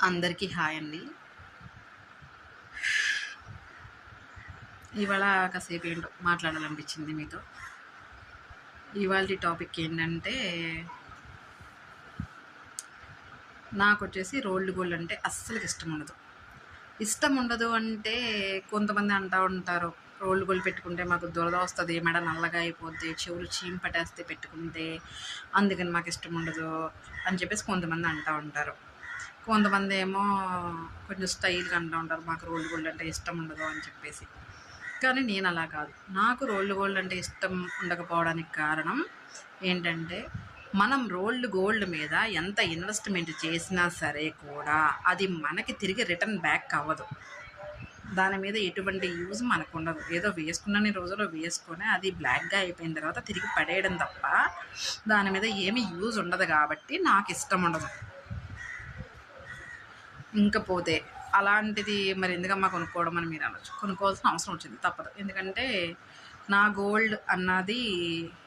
అందరికీ హాయ్ అండి. ఇవాళ కాసేపు ఏంటో మాట్లాడాలనిపించింది మీతో. ఇవాళ టాపిక్ ఏంటంటే, నాకొచ్చేసి రోల్డ్ గోల్డ్ అంటే అస్సలు ఇష్టం ఉండదు. ఇష్టం ఉండదు అంటే కొంతమంది అంటూ ఉంటారు, రోల్డ్ గోల్డ్ పెట్టుకుంటే మాకు దురద వస్తుంది, మెడ నల్లగా అయిపోద్ది, చెవులు చీమ్ పట్టేస్తే పెట్టుకుంటే, అందుకని మాకు ఇష్టం ఉండదు అని చెప్పేసి కొంతమంది అంటూ ఉంటారు. కొంతమంది ఏమో కొంచెం స్టైల్గా అంటూ ఉంటారు, మాకు రోల్డ్ గోల్డ్ అంటే ఇష్టం ఉండదు అని చెప్పేసి. కానీ నేను అలా కాదు. నాకు రోల్డ్ గోల్డ్ అంటే ఇష్టం ఉండకపోవడానికి కారణం ఏంటంటే, మనం రోల్డ్ గోల్డ్ మీద ఎంత ఇన్వెస్ట్మెంట్ చేసినా సరే కూడా అది మనకి తిరిగి రిటర్న్ బ్యాక్ అవ్వదు. దాని మీద ఎటువంటి యూజ్ మనకు ఉండదు. ఏదో వేసుకున్నన్ని రోజులు వేసుకొని అది బ్లాక్గా అయిపోయిన తర్వాత తిరిగి పడేయడం తప్ప దాని మీద ఏమీ యూజ్ ఉండదు. కాబట్టి నాకు ఇష్టం ఉండదు. ఇంకపోతే అలాంటిది మరి ఎందుకమ్మా కొనుక్కోవడం అని మీరు అనొచ్చు. కొనుక్కోవాల్సిన అవసరం వచ్చింది, తప్పదు. ఎందుకంటే నా గోల్డ్ అన్నది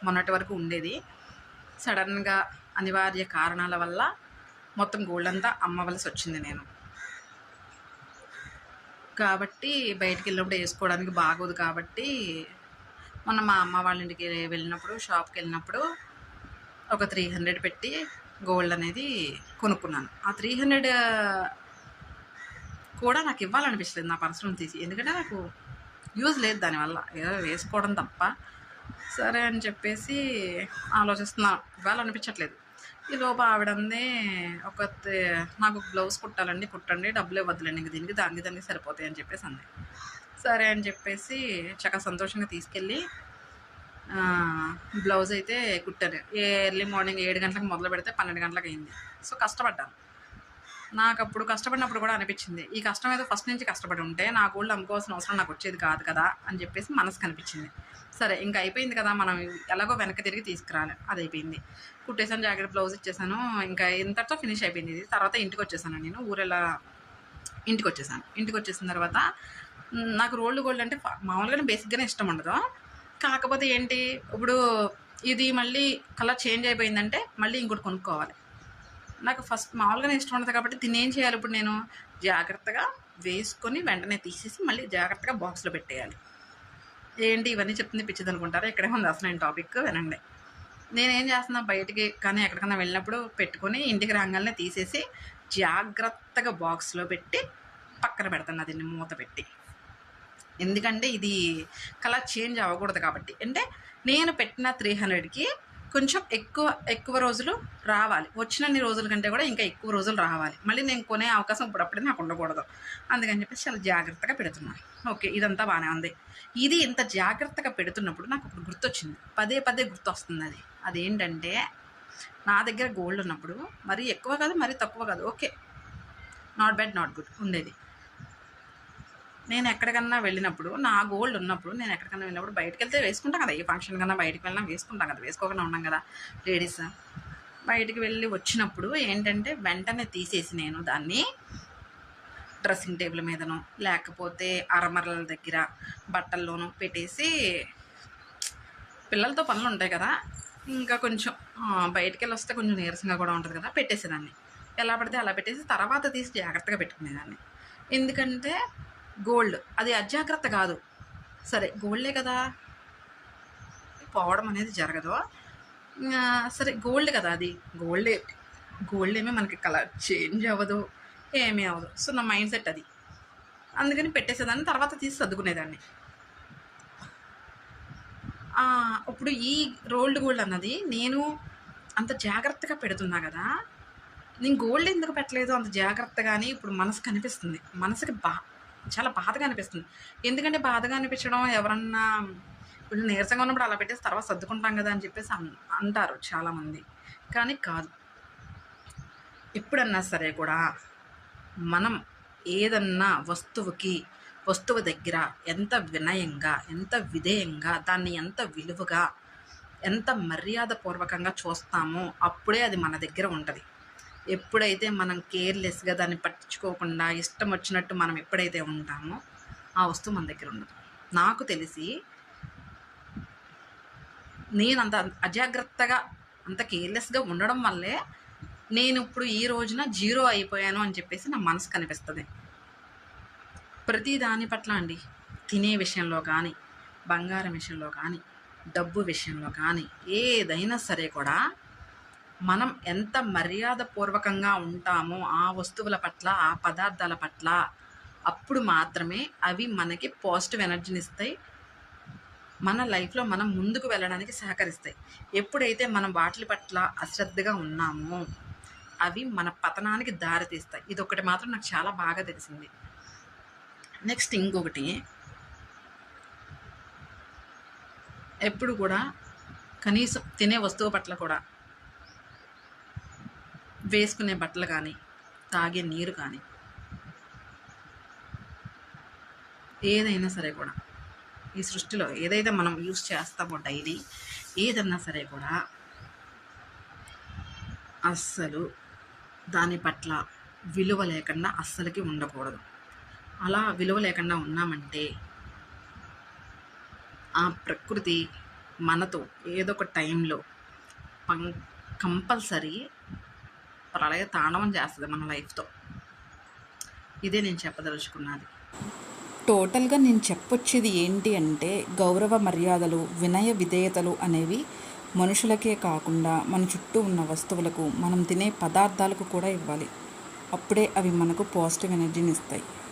మొన్నటి వరకు ఉండేది. సడన్గా అనివార్య కారణాల వల్ల మొత్తం గోల్డ్ అంతా అమ్మవలసి వచ్చింది నేను. కాబట్టి బయటికి వెళ్ళినప్పుడు వేసుకోవడానికి బాగోదు. కాబట్టి మొన్న మా అమ్మ వాళ్ళ ఇంటికి వెళ్ళినప్పుడు, షాప్కి వెళ్ళినప్పుడు ఒక 300 పెట్టి గోల్డ్ అనేది కొనుక్కున్నాను. ఆ 300 కూడా నాకు ఇవ్వాలనిపించలేదు నా పర్సులను తీసి. ఎందుకంటే నాకు యూజ్ లేదు దానివల్ల, ఏదో వేసుకోవడం తప్ప. సరే అని చెప్పేసి ఆలోచిస్తున్నా, ఇవ్వాలనిపించట్లేదు. ఈలోపు ఆవిడందే నాకు బ్లౌజ్ కుట్టాలండి, కుట్టండి, డబ్బులు ఇవ్వద్దులేండి, ఇంక దానికి సరిపోతాయి అని చెప్పేసి అంది. సరే అని చెప్పేసి చక్కగా సంతోషంగా తీసుకెళ్ళి బ్లౌజ్ అయితే కుట్టాను. ఎర్లీ మార్నింగ్ 7 గంటలకు మొదలు పెడితే 12 గంటలకు అయింది. సో కష్టపడ్డాను. నాకు అప్పుడు కష్టపడినప్పుడు కూడా అనిపించింది, ఈ కష్టం ఏదో ఫస్ట్ నుంచి కష్టపడి ఉంటే నా గోల్డ్ అమ్ముకోవాల్సిన అవసరం నాకు వచ్చేది కాదు కదా అని చెప్పేసి మనసుకు అనిపించింది. సరే ఇంకా అయిపోయింది కదా, మనం ఎలాగో వెనక్కి తిరిగి తీసుకురాలి. అది అయిపోయింది. కుట్టేసాను, జాకెట్ బ్లౌజ్ ఇచ్చేసాను. ఇంకా ఇంతటితో ఫినిష్ అయిపోయింది ఇది. తర్వాత ఇంటికి వచ్చేసాను. నేను ఊరెలా ఇంటికి వచ్చేసాను. ఇంటికి వచ్చేసిన తర్వాత నాకు రోల్డ్ గోల్డ్ అంటే మామూలుగానే బేసిక్గానే ఇష్టం ఉండదు. కాకపోతే ఏంటి, ఇప్పుడు ఇది మళ్ళీ కలర్ చేంజ్ అయిపోయిందంటే మళ్ళీ ఇంకోటి కొనుక్కోవాలి. నాకు ఫస్ట్ మామూలుగానే ఇష్టం ఉండదు. కాబట్టి దీన్ని ఏం చేయాలి, ఇప్పుడు నేను జాగ్రత్తగా వేసుకొని వెంటనే తీసేసి మళ్ళీ జాగ్రత్తగా బాక్స్లో పెట్టేయాలి. ఏంటి ఇవన్నీ చెప్తుంది పిచ్చిది అనుకుంటారా? ఇక్కడే ఉంది అసలు నేను టాపిక్, వినండి. నేనేం చేస్తున్నా, బయటికి కానీ ఎక్కడికన్నా వెళ్ళినప్పుడు పెట్టుకొని ఇంటికి రాగానే తీసేసి జాగ్రత్తగా బాక్స్లో పెట్టి పక్కన పెడతాను, దీన్ని మూత పెట్టి. ఎందుకంటే ఇది కలర్ చేంజ్ అవ్వకూడదు కాబట్టి. అంటే నేను పెట్టిన 300కి కొంచెం ఎక్కువ రోజులు రావాలి, వచ్చినన్ని రోజుల కంటే కూడా ఇంకా ఎక్కువ రోజులు రావాలి. మళ్ళీ నేను కొనే అవకాశం ఇప్పుడప్పుడే నాకు ఉండకూడదు. అందుకని చెప్పేసి చాలా జాగ్రత్తగా పెడుతున్నాను. ఓకే, ఇదంతా బాగానే ఉంది. ఇది ఇంత జాగ్రత్తగా పెడుతున్నప్పుడు నాకు ఇప్పుడు గుర్తొచ్చింది, పదే గుర్తు వస్తుంది. అదేంటంటే, నా దగ్గర గోల్డ్ ఉన్నప్పుడు మరీ ఎక్కువ కాదు, మరీ తక్కువ కాదు, okay, not bad not good ఉండేది. నేను ఎక్కడికన్నా వెళ్ళినప్పుడు, నా గోల్డ్ ఉన్నప్పుడు నేను ఎక్కడికన్నా వెళ్ళినప్పుడు బయటకు వెళ్తే వేసుకుంటాం కదా, ఏ ఫంక్షన్ కన్నా బయటకు వెళ్ళినా వేసుకుంటాం కదా, వేసుకోకుండా ఉన్నాం కదా లేడీస్. బయటికి వెళ్ళి వచ్చినప్పుడు ఏంటంటే వెంటనే తీసేసి నేను దాన్ని డ్రెస్సింగ్ టేబుల్ మీదనో లేకపోతే అరమరల దగ్గర బట్టల్లోనూ పెట్టేసి, పిల్లలతో పనులు ఉంటాయి కదా, ఇంకా కొంచెం బయటికి వెళ్ళి వస్తే కొంచెం నీరసంగా కూడా ఉంటుంది కదా, పెట్టేసేదాన్ని. ఎలా పడితే అలా పెట్టేసి తర్వాత తీసి జాగ్రత్తగా పెట్టుకునేదాన్ని. ఎందుకంటే గోల్డ్ అది అజాగ్రత్త కాదు, సరే గోల్డే కదా, పోవడం అనేది జరగదు. సరే గోల్డ్ కదా, అది గోల్డ్ ఏమీ మనకి కలర్ చేంజ్ అవ్వదు, ఏమీ అవ్వదు. సో నా మైండ్ సెట్ అది. అందుకని పెట్టేసేదాన్ని, తర్వాత తీసి సర్దుకునేదాన్ని. ఇప్పుడు ఈ రోల్డ్ గోల్డ్ అన్నది నేను అంత జాగ్రత్తగా పెడుతున్నా కదా, నేను గోల్డ్ ఎందుకు పెట్టలేదు అంత జాగ్రత్తగాని ఇప్పుడు మనసుకు అనిపిస్తుంది. మనసుకి చాలా బాధగా అనిపిస్తుంది. ఎందుకంటే బాధగా అనిపించడం, ఎవరన్నా కొంచెం నీరసంగా ఉన్నప్పుడు అలా పెట్టేసి తర్వాత సర్దుకుంటాం కదా అని చెప్పేసి అంటారు చాలామంది. కానీ కాదు, ఎప్పుడన్నా సరే కూడా మనం ఏదన్నా వస్తువు దగ్గర ఎంత వినయంగా, ఎంత విధేయంగా, దాన్ని ఎంత విలువగా, ఎంత మర్యాదపూర్వకంగా చూస్తామో అప్పుడే అది మన దగ్గర ఉంటుంది. ఎప్పుడైతే మనం కేర్లెస్గా దాన్ని పట్టించుకోకుండా ఇష్టం వచ్చినట్టు మనం ఎప్పుడైతే ఉంటామో ఆ వస్తువు మన దగ్గర ఉండదు. నాకు తెలిసి నేను అంత అజాగ్రత్తగా, అంత కేర్లెస్గా ఉండడం వల్లే నేను ఇప్పుడు ఈ రోజున జీరో అయిపోయాను అని చెప్పేసి నా మనసు కనిపిస్తుంది. ప్రతి దాని పట్ల అండి, తినే విషయంలో కానీ, బంగారం విషయంలో కానీ, డబ్బు విషయంలో కానీ, ఏదైనా సరే కూడా మనం ఎంత మర్యాదపూర్వకంగా ఉంటామో ఆ వస్తువుల పట్ల, ఆ పదార్థాల పట్ల, అప్పుడు మాత్రమే అవి మనకి పాజిటివ్ ఎనర్జీని ఇస్తాయి. మన లైఫ్లో మనం ముందుకు వెళ్ళడానికి సహకరిస్తాయి. ఎప్పుడైతే మనం వాటి పట్ల అశ్రద్ధగా ఉన్నామో అవి మన పతనానికి దారితీస్తాయి. ఇదొకటి మాత్రం నాకు చాలా బాగా తెలిసింది. నెక్స్ట్ ఇంకొకటి, ఎప్పుడు కూడా కనీసం తినే వస్తువు పట్ల కూడా, వేసుకునే బట్టలు కానీ, తాగే నీరు కానీ, ఏదైనా సరే కూడా ఈ సృష్టిలో ఏదైతే మనం యూస్ చేస్తామో డైలీ ఏదన్నా సరే కూడా అస్సలు దాని పట్ల విలువ లేకుండా అస్సలకి ఉండకూడదు. అలా విలువ లేకుండా ఉన్నామంటే ఆ ప్రకృతి మనతో ఏదో ఒక టైంలో కంపల్సరీ ప్రళయ తాండవం చేస్తుంది మన లైఫ్తో. ఇదే నేను చెప్పదలుచుకున్నది. టోటల్గా నేను చెప్పొచ్చేది ఏంటి అంటే, గౌరవ మర్యాదలు, వినయ విధేయతలు అనేవి మనుషులకే కాకుండా మన చుట్టూ ఉన్న వస్తువులకు, మనం తినే పదార్థాలకు కూడా ఇవ్వాలి. అప్పుడే అవి మనకు పాజిటివ్ ఎనర్జీని ఇస్తాయి.